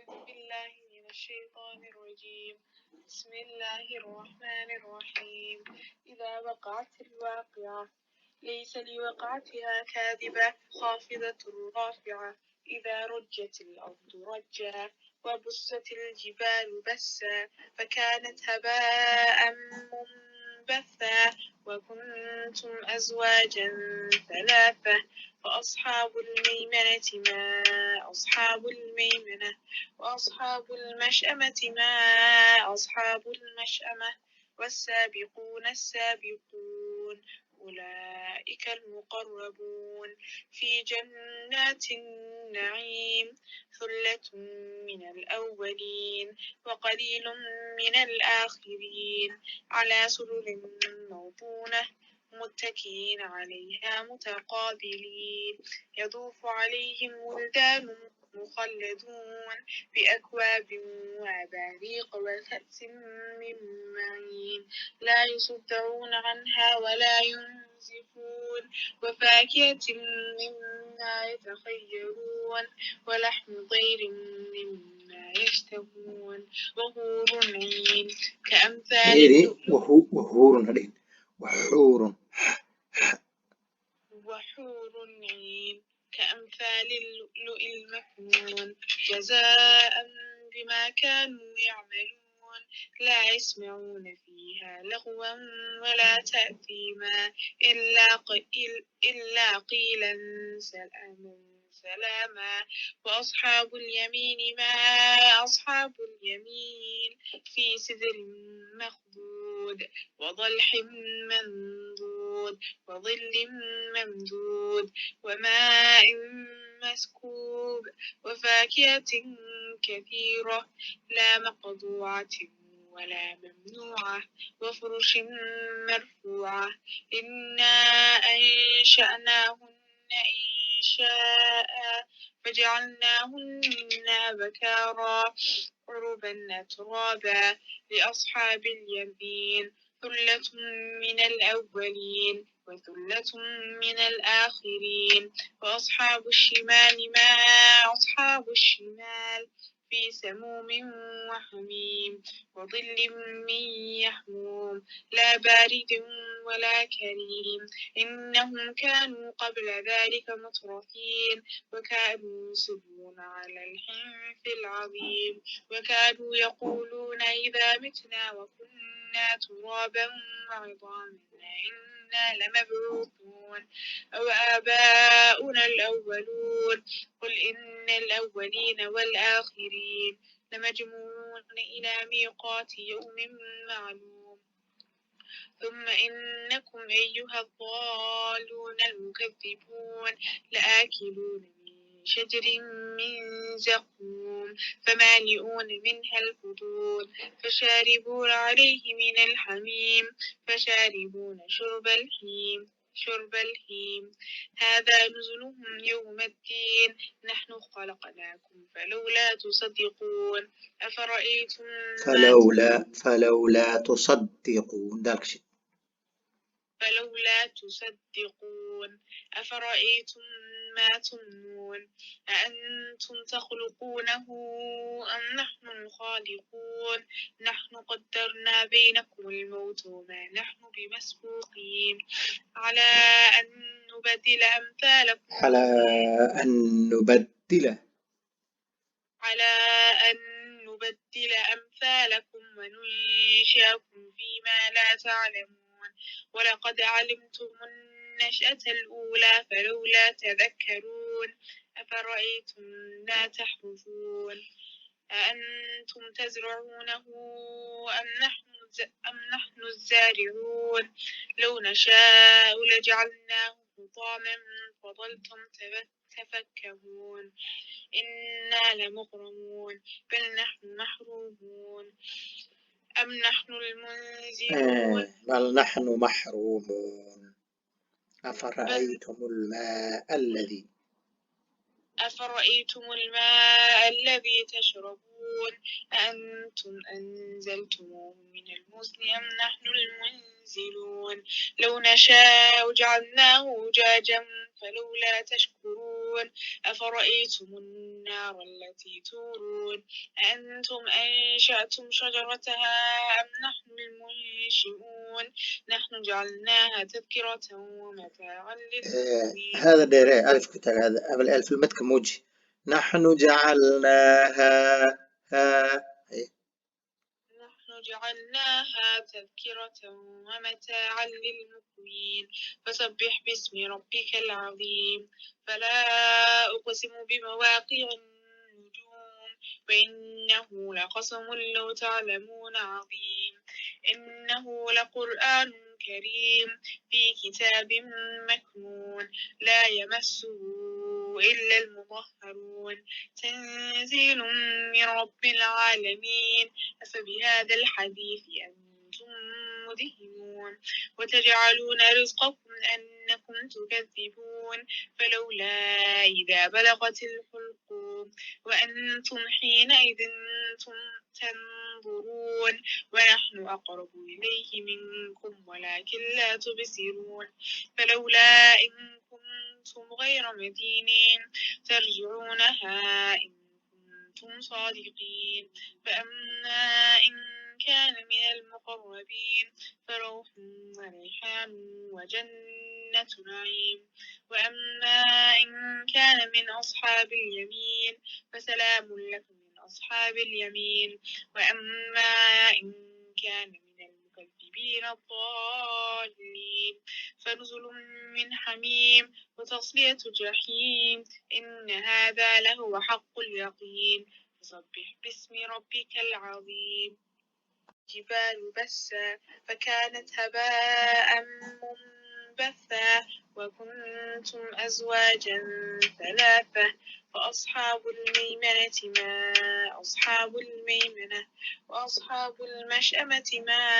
أعوذ بالله من الشيطان الرجيم. بسم الله الرحمن الرحيم. إذا وقعت الواقعة ليس لوقعتها كاذبة خافضة رافعة. إذا رجت الأرض رجا وبست الجبال بسا فكانت هباء منبثا وكنتم أزواجا ثلاثة. وأصحاب الميمنة ما أصحاب الميمنة وأصحاب المشأمة ما أصحاب المشأمة والسابقون السابقون أولئك المقربون في جنات النعيم ثلة من الأولين وقليل من الآخرين على سرر موضونة متكئين عليها متقابلين يطوف عليهم ولدان مخلدون بأكواب وأباريق وكأس من معين لا يصدعون عنها ولا ينزفون وفاكهة مما يتخيرون ولحم طير مما يشتهون وحور عين كأمثال اللؤلؤ وحور عين كأمثال اللؤلؤ المكنون جزاء بما كانوا يعملون لا يسمعون فيها لغوا ولا تأثيما إلا قيلا سلاما وأصحاب اليمين ما أصحاب اليمين في سدر مخضود وضلح منضود وظل ممدود وماء مسكوب وفاكهة كثيرة لا مقطوعة ولا ممنوعة وفرش مرفوعة إنا أنشأناهن إنشاء فجعلناهن بكارا عربا أترابا لأصحاب اليمين ثلة من الأولين وثلة من الآخرين وأصحاب الشمال ما أصحاب الشمال في سموم وحميم وظل من يحموم لا بارد ولا كريم إنهم كانوا قبل ذلك مترفين وكانوا يصرون على الحنث العظيم وكانوا يقولون إذا متنا وكنا ترابا وعظاما إنا لمبعوثون أو آباؤنا الأولون قل إن الأولين والآخرين لمجموعون إلى ميقات يوم معلوم ثم إنكم أيها الضالون المكذبون لآكلون من شجر من زقوم فمالئون منها البطون فشاربون عليه من الحميم فشاربون شرب الهيم هذا نزلهم يوم الدين نحن خلقناكم فلولا تصدقون أفرأيتم فلولا تصدقون فلولا تصدقون أفرأيتم ما تمنون أأنتم تخلقونه أم نحن الخالقون نحن قدرنا بينكم الموت وما نحن بمسبوقين على أن نبدل أمثالكم وننشئكم فيما لا تعلمون ولقد علمتم النشأة الأولى فلولا تذكرون أفرأيتم ما تحرثون أأنتم تزرعونه أم نحن الزارعون لو نشاء لجعلناه حطاما فظلتم تفكهون إنا لمغرمون بل نحن محرومون أم نحن المنزلون بل نحن محرومون أفرأيتم الماء الذي تشربون أأنتم أنزلتموه من المزن أم نحن المنزلون لو نشاء جعلناه أجاجا فلولا تشكرون تبصرون أفرأيتم النار التي تورون أأنتم أنشأتم شجرتها أم نحن المنشئون نحن جعلناها تذكرة ومتاعا للمقوين. هذا ديري ألف كتر هذا قبل ألف المتك موجي. نحن جعلناها نحن جعلناها تذكرة ومتاعا للمقوين فسبح باسم ربك العظيم. فلا أقسم بمواقع النجوم وإنه لقسم لو تعلمون عظيم. إنه لقرآن كريم في كتاب مكنون لا يمسه إلا المطهرون تنزيل من رب العالمين. أفبهذا الحديث أنتم مدهنون وتجعلون رزقكم أنكم تكذبون فلولا إذا بلغت الحلقوم وأنتم حينئذ تنظرون ونحن أقرب إليه منكم ولكن لا تبصرون فلولا إن كنتم غير مدينين ترجعونها إن كنتم صادقين. فأما إن كان من المقربين فروح وريحان وجنة نعيم. وأما إن كان من أصحاب اليمين فسلام لكم من أصحاب اليمين. وأما إن كان من المكذبين الضالين فنزل من حميم وتصلية جحيم. إن هذا لهو حق اليقين. فسبح باسم ربك العظيم. جبال بسا فكانت هباء منبثا وكنتم أزواجا ثلاثة فأصحاب الميمنة ما أصحاب الميمنة وأصحاب المشأمة ما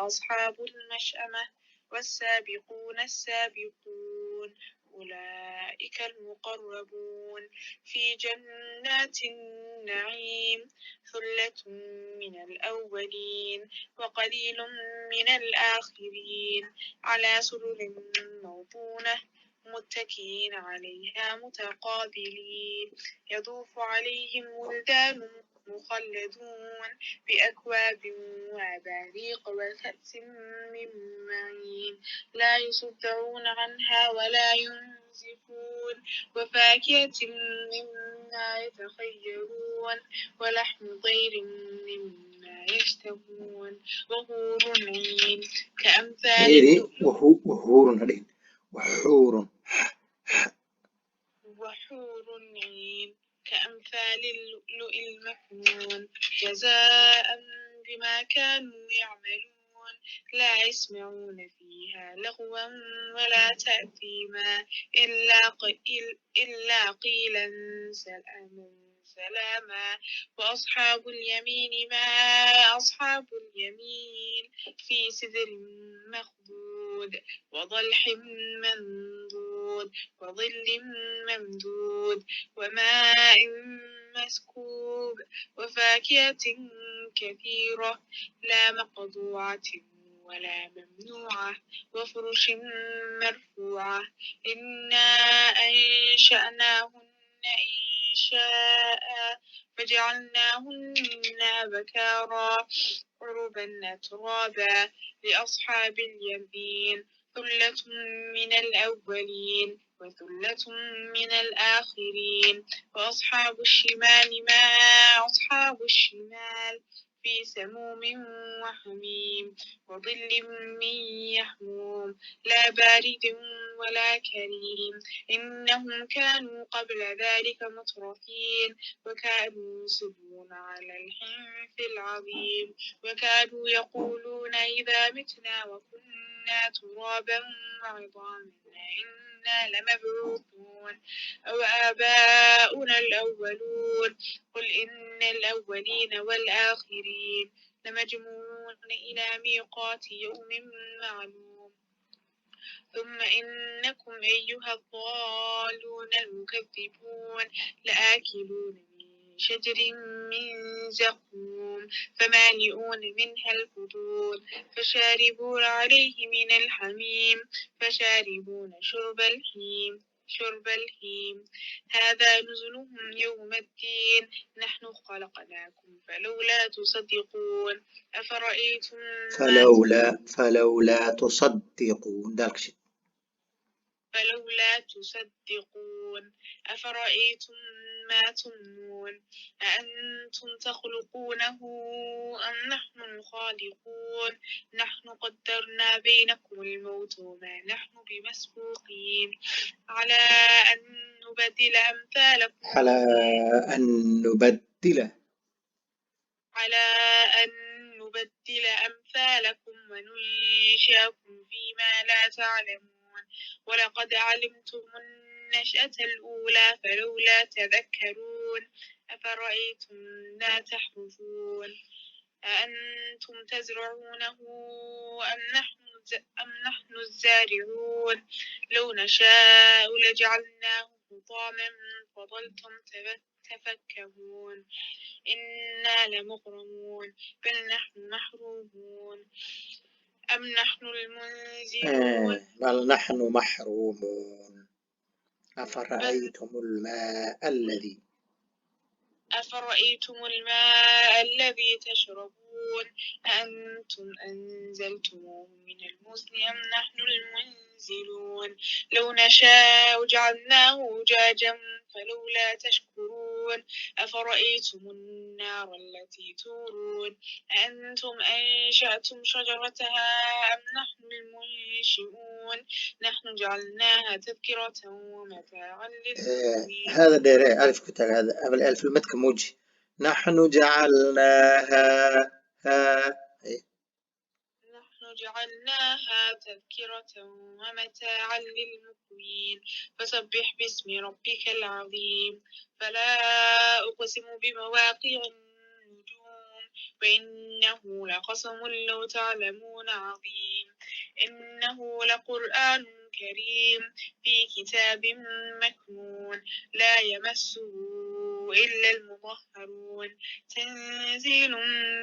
أصحاب المشأمة والسابقون السابقون أولئك المقربون في جنات النعيم. ثلة من الأولين وقليل من الآخرين على سرر موضونة متكئين عليها متقابلين يطوف عليهم ولدان مخلدون بأكواب وأباريق وكأس من معين لا يصدعون عنها ولا ينزفون وفاكهة مما يتخيرون ولحم طير مما يشتهون وحور عين كأمثال اللؤلؤ وحور هذين وحور عين كأمثال اللؤلؤ المكنون جزاء بما كانوا يعملون لا يسمعون فيها لغوا ولا تأثيما إلا قيلا سلاما. وأصحاب اليمين ما أصحاب اليمين في سدر مخضود وضلح منضود وظل ممدود وماء مسكوب وفاكهة كثيرة لا مقطوعة ولا ممنوعة وفرش مرفوعة إنا أنشأناهن إنشاء فجعلناهن بكارا عربا أترابا لأصحاب اليمين. ثلة من الأولين وثلة من الآخرين. وأصحاب الشمال ما أصحاب الشمال في سموم وحميم وظل من يحموم لا بارد ولا كريم. إنهم كانوا قبل ذلك مترفين وكانوا يصرون على الحنث العظيم وكانوا يقولون إذا متنا وكنا ترابا وعظاما إنا لمبعوثون أو آباؤنا الأولون. قل إن الأولين والآخرين لمجموعون إلى ميقات يوم معلوم. ثم إنكم أيها الضالون المكذبون لآكلون من شجر من زقوم فمالئون منها البطون فشاربون عليه من الحميم فشاربون شرب الهيم شرب الهيم هذا نزلهم يوم الدين نحن خلقناكم فلولا تصدقون أفرأيتم فلولا تصدقون دالك شيء. فلولا تصدقون أفرأيتم ما تمنون أأنتم تخلقونه أم نحن الخالقون نحن قدرنا بينكم الموت وما نحن بمسبوقين على أن نبدل أمثالكم وننشئكم فيما لا تعلمون ولقد علمتم النشأة الأولى فلولا تذكرون أفرأيتم ما تحرثون أأنتم تزرعونه أم نحن الزارعون لو نشاء لجعلناه حطاما فظلتم تفكهون إنا لمغرمون بل نحن محرومون أم نحن المنزلون بل نحن محرومون أفرأيتم الماء الذي تشربون أأنتم أنزلتموه من المزن أم نحن المنزلون لو نشاء جعلناه أجاجا فلولا تشكرون أفرأيتم النار التي تورون أأنتم أنشأتم شجرتها أم نحن المنشئون نحن جعلناها تذكرة ومتاعا للمقوين. هذا ديري ألف كتر هذا قبل ألف المتك موجي نحن جعلناها نحن جعلناها تذكرة ومتاعا للمقوين فسبح باسم ربك العظيم فلا أقسم بمواقع النجوم وإنه لقسم لو تعلمون عظيم إنه لقرآن كريم في كتاب مكنون لا يمسه إلا المطهرون تنزيل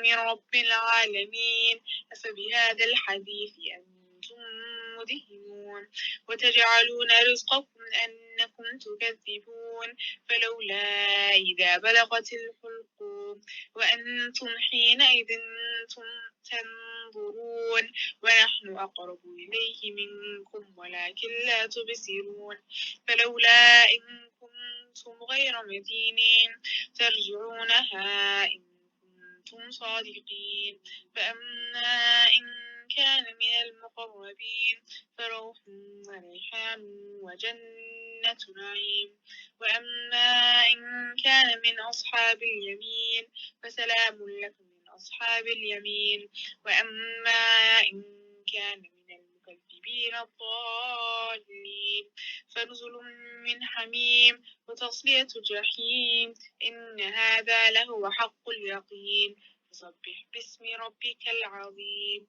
من رب العالمين أفبهذا الحديث أنتم مدهنون وتجعلون رزقكم أنكم تكذبون فلولا إذا بلغت الحلقوم وأنتم حينئذ تنظرون ونحن أقرب إليه منكم ولكن لا تبصرون فلولا إن كنتم غير مدينين ترجعونها إن كنتم صادقين فأما إن كان من المقربين فروح وريحان وجنة نعيم وأما إن كان من أصحاب اليمين فسلام لكم من أصحاب اليمين وأما إن كان من المكذبين الضالين فنزل من حميم وتصلية جحيم إن هذا لهو حق اليقين فسبح باسم ربك العظيم.